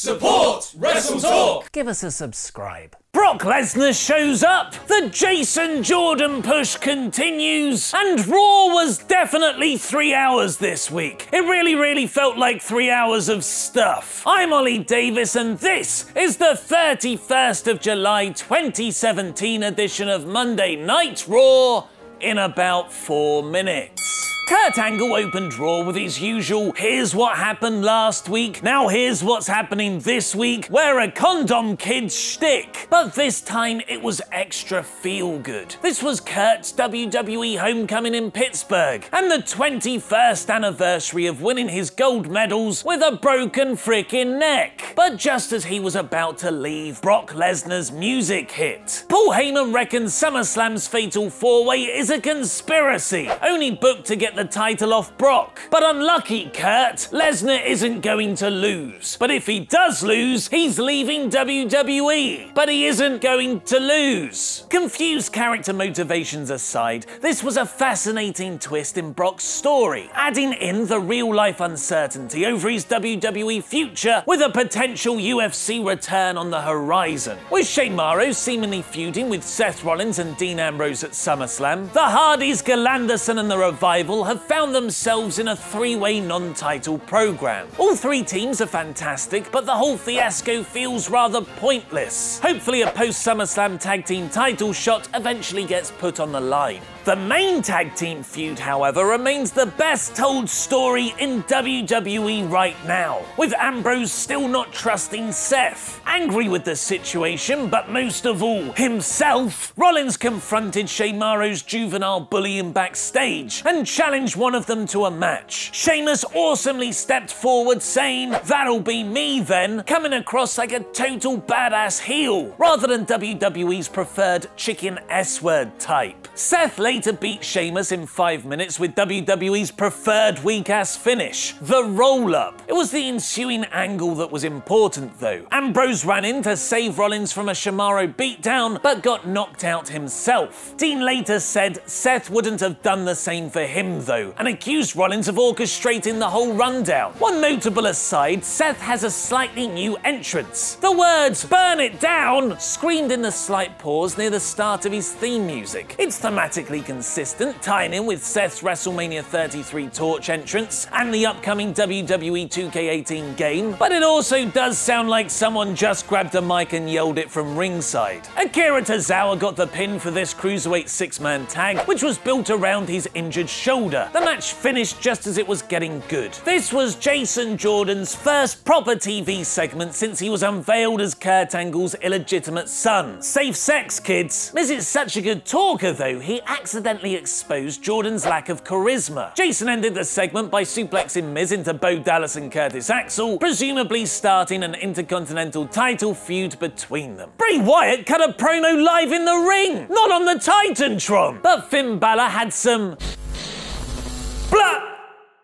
Support WrestleTalk! Give us a subscribe. Brock Lesnar shows up, the Jason Jordan push continues, and Raw was definitely 3 hours this week. It really felt like 3 hours of stuff. I'm Ollie Davis and this is the 31st of July 2017 edition of Monday Night Raw in about 4 minutes. Kurt Angle opened Raw with his usual, here's what happened last week, now here's what's happening this week, we're a condom kid shtick. But this time it was extra feel good. This was Kurt's WWE homecoming in Pittsburgh and the 21st anniversary of winning his gold medals with a broken frickin' neck. But just as he was about to leave, Brock Lesnar's music hit. Paul Heyman reckons SummerSlam's Fatal 4-Way is a conspiracy, only booked to get the title off Brock. But unlucky Kurt, Lesnar isn't going to lose. But if he does lose, he's leaving WWE. But he isn't going to lose. Confused character motivations aside, this was a fascinating twist in Brock's story, adding in the real-life uncertainty over his WWE future with a potential UFC return on the horizon. With Sheamus seemingly feuding with Seth Rollins and Dean Ambrose at SummerSlam, the Hardys, Gallows and the Revival have found themselves in a three-way non-title program. All three teams are fantastic, but the whole fiasco feels rather pointless. Hopefully a post-SummerSlam tag team title shot eventually gets put on the line. The main tag team feud, however, remains the best told story in WWE right now, with Ambrose still not trusting Seth. Angry with the situation, but most of all, himself, Rollins confronted Sheamus' juvenile bullying backstage and challenged one of them to a match. Sheamus awesomely stepped forward saying, "That'll be me then," coming across like a total badass heel, rather than WWE's preferred chicken S-word type. Seth later beat Sheamus in 5 minutes with WWE's preferred weak-ass finish, the roll-up. It was the ensuing angle that was important though. Ambrose ran in to save Rollins from a Sheamus beatdown, but got knocked out himself. Dean later said Seth wouldn't have done the same for him though, and accused Rollins of orchestrating the whole rundown. One notable aside, Seth has a slightly new entrance. The words "burn it down" screamed in the slight pause near the start of his theme music. It's thematically consistent, tying in with Seth's WrestleMania 33 torch entrance and the upcoming WWE 2K18 game, but it also does sound like someone just grabbed a mic and yelled it from ringside. Akira Tozawa got the pin for this Cruiserweight 6-man tag, which was built around his injured shoulder. The match finished just as it was getting good. This was Jason Jordan's first proper TV segment since he was unveiled as Kurt Angle's illegitimate son. Safe sex, kids. Miz is such a good talker though, he accidentally exposed Jordan's lack of charisma. Jason ended the segment by suplexing Miz into Bo Dallas and Curtis Axel, presumably starting an Intercontinental title feud between them. Bray Wyatt cut a promo live in the ring, not on the Titantron, but Finn Balor had some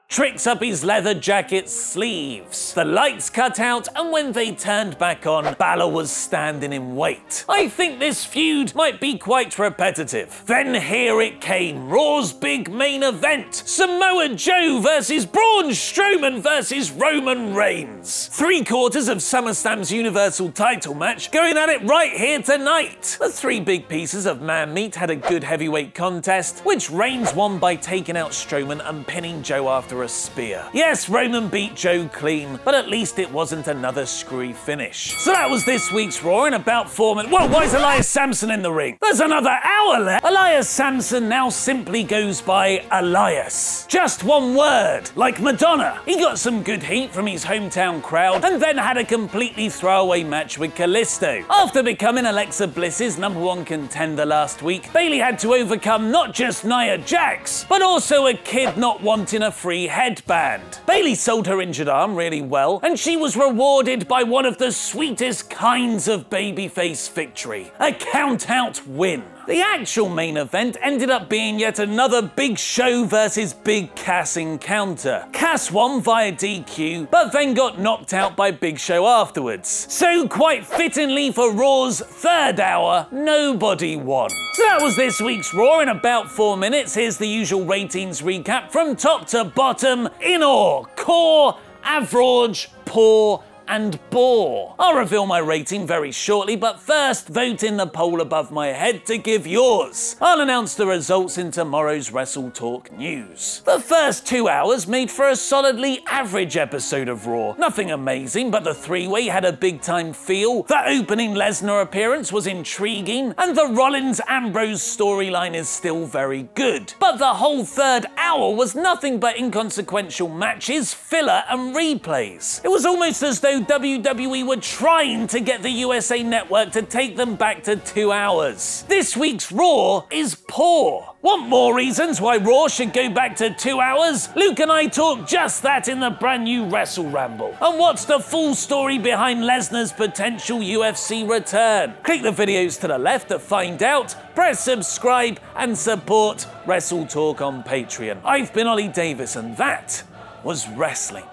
tricks up his leather jacket's sleeves. The lights cut out, and when they turned back on, Balor was standing in wait. I think this feud might be quite repetitive. Then here it came, Raw's big main event. Samoa Joe versus Braun Strowman versus Roman Reigns. 3/4 of SummerSlam's Universal title match going at it right here tonight. The three big pieces of man meat had a good heavyweight contest, which Reigns won by taking out Strowman and pinning Joe after a spear. Yes, Roman beat Joe clean, but at least it wasn't another screwy finish. So that was this week's Raw in about 4 minutes. Whoa, why is Elias Samson in the ring? There's another hour left. Elias Samson now simply goes by Elias. Just one word, like Madonna. He got some good heat from his hometown crowd and then had a completely throwaway match with Kalisto. After becoming Alexa Bliss's #1 contender last week, Bayley had to overcome not just Nia Jax, but also a kid not wanting a free headband. Bayley sold her injured arm really well, and she was rewarded by one of the sweetest kinds of babyface victory, a count-out win. The actual main event ended up being yet another Big Show versus Big Cass encounter. Cass won via DQ, but then got knocked out by Big Show afterwards. So quite fittingly for Raw's third hour, nobody won. So that was this week's Raw in about 4 minutes. Here's the usual ratings recap from top to bottom in order: core, average, poor, and bore. I'll reveal my rating very shortly, but first vote in the poll above my head to give yours. I'll announce the results in tomorrow's WrestleTalk news. The first 2 hours made for a solidly average episode of Raw. Nothing amazing, but the three-way had a big-time feel, the opening Lesnar appearance was intriguing, and the Rollins-Ambrose storyline is still very good. But the whole third hour was nothing but inconsequential matches, filler, and replays. It was almost as though WWE were trying to get the USA Network to take them back to 2 hours. This week's Raw is poor. Want more reasons why Raw should go back to 2 hours? Luke and I talk just that in the brand new Wrestle Ramble. And what's the full story behind Lesnar's potential UFC return? Click the videos to the left to find out, press subscribe, and support WrestleTalk on Patreon. I've been Ollie Davis, and that was wrestling.